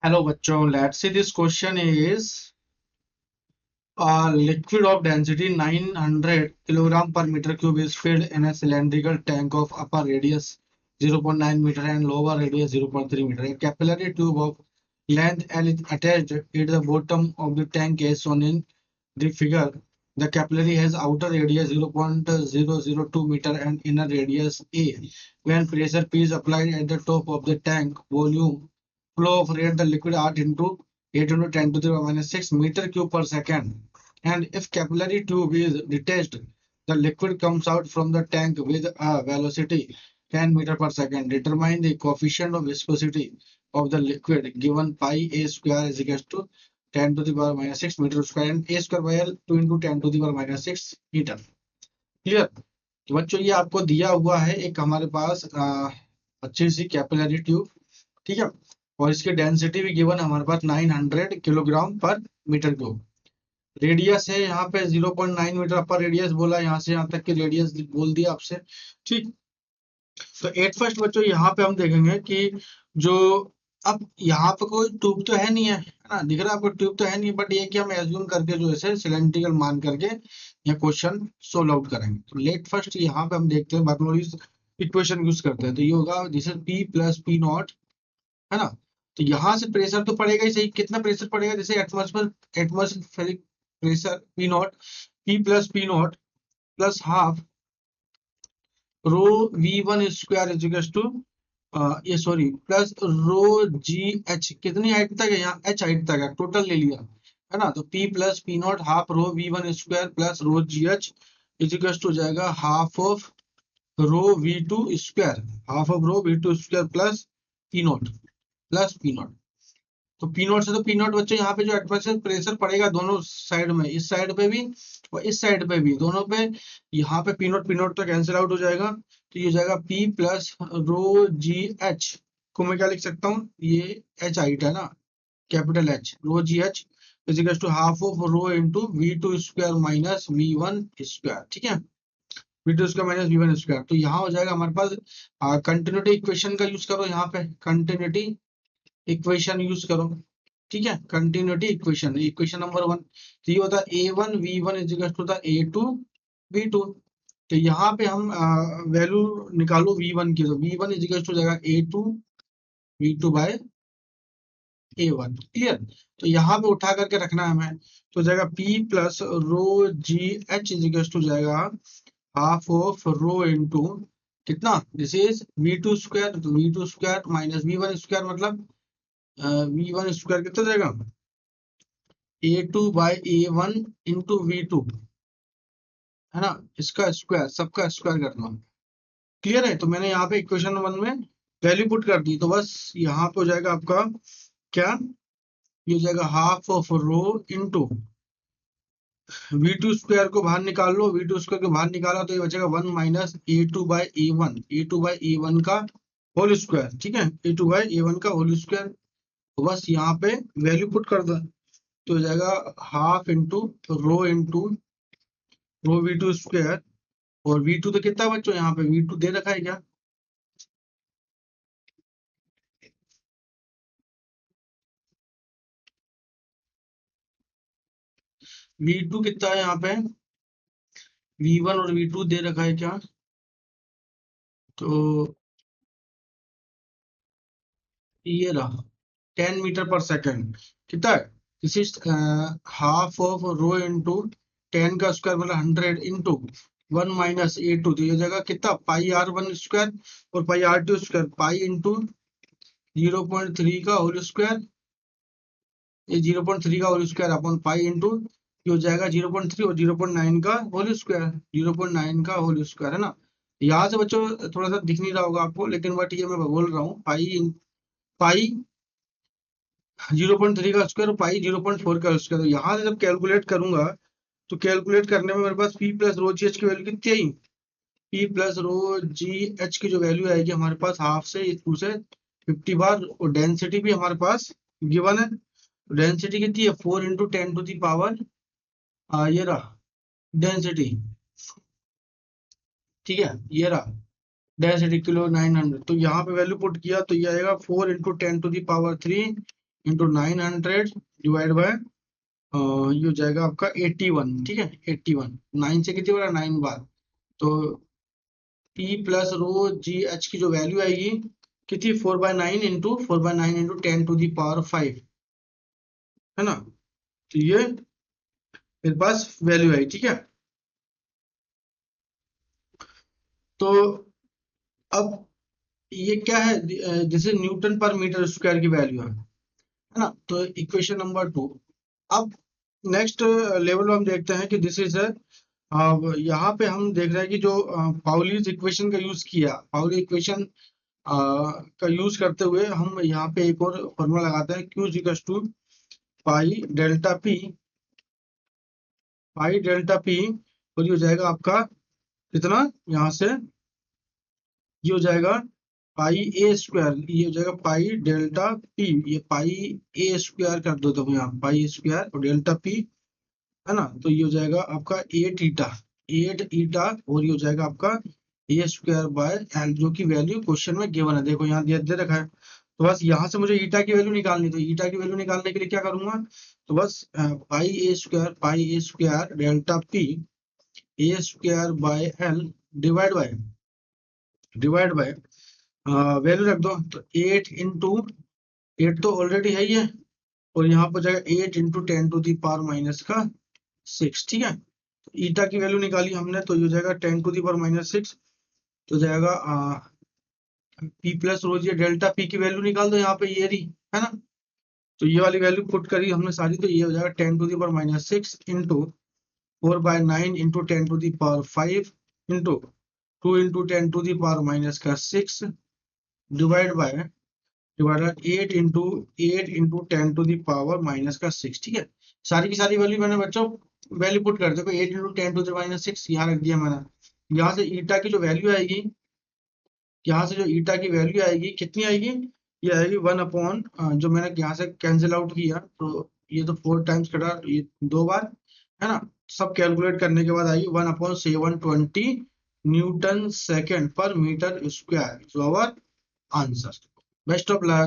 Hello बच्चों, let's see this question is a liquid of density 900 kilogram per meter cube is filled in a cylindrical tank of upper radius 0.9 meter and lower radius 0.3 meter. A capillary tube of length L is attached at the bottom of the tank as shown in the figure. The capillary has outer radius 0.002 meter and inner radius A. When pressure P is applied at the top of the tank, volume flow of rate the liquid art into 8 into 10 to the power minus 6 meter cube per second. And if capillary tube is detached, the liquid comes out from the tank with a velocity 10 meter per second. Determine the coefficient of viscosity of the liquid given pi a square is equal to 10 to the power minus 6 meter square and a square by L 2 into 10 to the power minus 6 meter. Clear? तो बच्चों ये आपको दिया हुआ है एक हमारे पास अच्छी सी कैपिलरी ट्यूब, ठीक है, और इसकी डेंसिटी भी गिवन है हमारे पास 900 किलोग्राम पर मीटर क्यूब। रेडियस है यहाँ पे 0.9 मीटर अपर रेडियस बोला, यहाँ से यहाँ तक की रेडियस बोल दिया आपसे, ठीक। तो एट फर्स्ट बच्चों यहाँ पे हम देखेंगे कि जो अब यहाँ पे कोई ट्यूब तो है नहीं है ना, दिख रहा है आपको ट्यूब तो है नहीं, बट ये कि हम एज्यूम करके जो है सिलेंड्रिकल मान करके ये क्वेश्चन सोल्व आउट करेंगे। तो लेट फर्स्ट यहाँ पे हम देखते हैं बर्नौलीज इक्वेशन यूज करते हैं, तो ये होगा this is P plus P not, है ना। तो यहाँ से प्रेशर तो पड़ेगा ही सही, कितना प्रेशर पड़ेगा, जैसे atmospheric pressure P naught plus half rho v1 square is equal to ये सॉरी प्लस रो जी एच, कितनी हाइट तक है, यहाँ एच हाइट तक है, टोटल ले लिया, है ना। तो p plus P naught half rho v1 square plus rho ji H is equal to जाएगा half of rho v2 square, half of rho v2 square plus P naught. तो P naught से तो P not बच्चों यहाँ पे जो atmospheric pressure पड़ेगा दोनों साइड में, इस साइड पे भी और इस साइड पे भी, दोनों पे, यहाँ पे पी नॉट तो कैंसिल आउट हो जाएगा, तो ये हो जाएगा पी प्लस रो जी एच को मैं क्या लिख सकता हूँ, ये एच हाइट है ना, capital H, rho ji H is equal to half of rho into V two square minus V one square, ठीक है, V two square minus V one square. तो यहाँ हो जाएगा हमारे पास कंटिन्यूटी इक्वेशन का यूज करो, यहाँ पे कंटिन्यूटी इक्वेशन यूज करो, ठीक है, कंटिन्यूटी इक्वेशन, इक्वेशन नंबर 1, तो ये होता है a1 v1 is equal to a2 v2। तो यहाँ पे हम वैल्यू निकालो v1 की, तो v1 इज इक्वल टू जाएगा a2 v2 bye a1, clear. तो यहाँ पे उठा करके रखना है हमें, तो जाएगा p plus rho ji H is equal to जाएगा हाफ ऑफ रो इंटू कितना, दिस इज v2 स्क्वायर, तो v2 square minus v1 square मतलब v1 स्क्वायर कितना जाएगा a2 by a1 into v2, है ना, इसका स्क्वायर, सबका स्क्वायर करना, क्लियर है। तो मैंने यहाँ पे इक्वेशन 1 में वैल्यू पुट कर दी, तो बस यहाँ पे हो जाएगा आपका क्या, ये हो जाएगा half of rho into v2 square को बाहर निकाल लो, v2 स्क्वायर को बाहर निकाला तो ये बचेगा 1 माइनस a2 बाई a1 का होल स्क्वायर, ठीक है, a2 बाई a1 का होल स्क्वायर। तो बस यहाँ पे वैल्यू पुट कर दो, तो हो जाएगा half into rho v2 square, और v2 तो कितना बच्चों यहाँ पे v2 दे रखा है क्या, v2 कितना है यहाँ पे, v1 और v2 दे रखा है क्या, तो ये रहा 10 मीटर पर सेकेंड, कितना है, this is half of rho into 10 का स्क्वायर मतलब 100 इंटू 1 माइनस a2, तो ये जगह कितना पाई r1 स्क्वायर और पाई r2 स्क्वायर, पाई इंटू 0.3 का होल स्क्वायर, ये 0.3 का होल स्क्वायर अपन पाई इंटू ये हो जाएगा 0.3 और 0.9 का होल स्क्वायर, 0.9 का होल स्क्वायर, है ना। यहाँ से बच्चों थोड़ा सा दिख नहीं रहा होगा आपको, लेकिन बट ये मैं बोल रहा हूँ पाई 0.3 का स्क्वायर और पाई 0.4 का स्क्वायर। तो यहाँ से जब कैलकुलेट करूंगा तो कैलकुलेट करने में मेरे पास पी प्लस रो जी एच की वैल्यू कितनी आई, पी प्लस रो जी एच की जो वैल्यू आएगी हमारे पास हाफ से 2 से 50 बार, और डेंसिटी भी हमारे पास गिवन है, डेंसिटी कितनी है 4 इंटू 10 टू दी पावर, ये रहा डेंसिटी, ठीक है, ये रहा डेंसिटी किलो 900। तो यहाँ पे वैल्यू पुट किया तो ये आएगा 4 into 10 to the power 3 into 900 divide by ये हो जाएगा आपका 81, ठीक है 81, 9 से कितनी बार 9 बार, तो P प्लस रो जी एच की जो वैल्यू आएगी कितनी 4/9 इंटू 4/9 इंटू 10⁵ है ना, तो ये मेरे पास वैल्यू आई, ठीक है। तो अब ये क्या है, जैसे न्यूटन पर मीटर स्क्वायर की वैल्यू है ना, तो इक्वेशन नंबर 2। अब नेक्स्ट लेवल हम देखते हैं कि दिस इज अब यहाँ पे हम देख रहे हैं कि जो पाउलीज इक्वेशन का यूज किया, पाउली इक्वेशन का यूज करते हुए हम यहाँ पे एक और फॉर्मूला लगाते हैं, Q equals to pi delta P, और ये हो जाएगा आपका कितना, यहाँ से ये हो जाएगा पाई ए स्क्वायर, ये हो जाएगा पाई डेल्टा पी, ये पाई ए स्क्वायर कर दो, तो यहाँ पाई स्क्वायर और डेल्टा पी, है ना, तो ये हो जाएगा आपका 8 ईटा, और ये हो जाएगा आपका ए स्क्वायर बाय एल, जो की वैल्यू क्वेश्चन में गिवन है, देखो यहाँ दे रखा है। तो बस यहाँ से मुझे ईटा की वैल्यू निकालनी, तो ईटा की वैल्यू निकालने के लिए क्या करूंगा, तो बस pi A square delta P A square by L divide by value रख दो, तो 8 इंटू 8 तो ऑलरेडी है ही है, और यहाँ पर जाएगा 8 इंटू 10⁻⁻6, ठीक है। तो ईटा की वैल्यू निकाली हमने, तो ये हो जाएगा 10⁻⁻6, तो जाएगा पी प्लस रो जी डेल्टा पी की वैल्यू निकाल दो यहाँ पे, ये रही है ना, तो ये वाली वैल्यू पुट करी हमने सारी, तो ये हो जाएगा 10⁻⁻6 into 4/9 into 10⁵ into 2 into 10⁻⁻6 divide by 8 into 10⁻⁻6, ठीक है। सारी की सारी वैल्यू मैंने बच्चों वैल्यू पुट कर दो, 8 इंटू 10⁻6 यहाँ रख दिया मैंने। यहाँ से ईटा की जो वैल्यू आएगी, यहाँ से जो ईटा की वैल्यू आएगी कितनी आएगी, ये आएगी 1 अपॉन, जो मैंने यहाँ से कैंसिल आउट किया, तो ये तो 4 टाइम्स कटा, तो ये 2 बार, है ना, सब कैलकुलेट करने के बाद आएगी 1/720 newton second per metre square, जो our answer. Best of luck.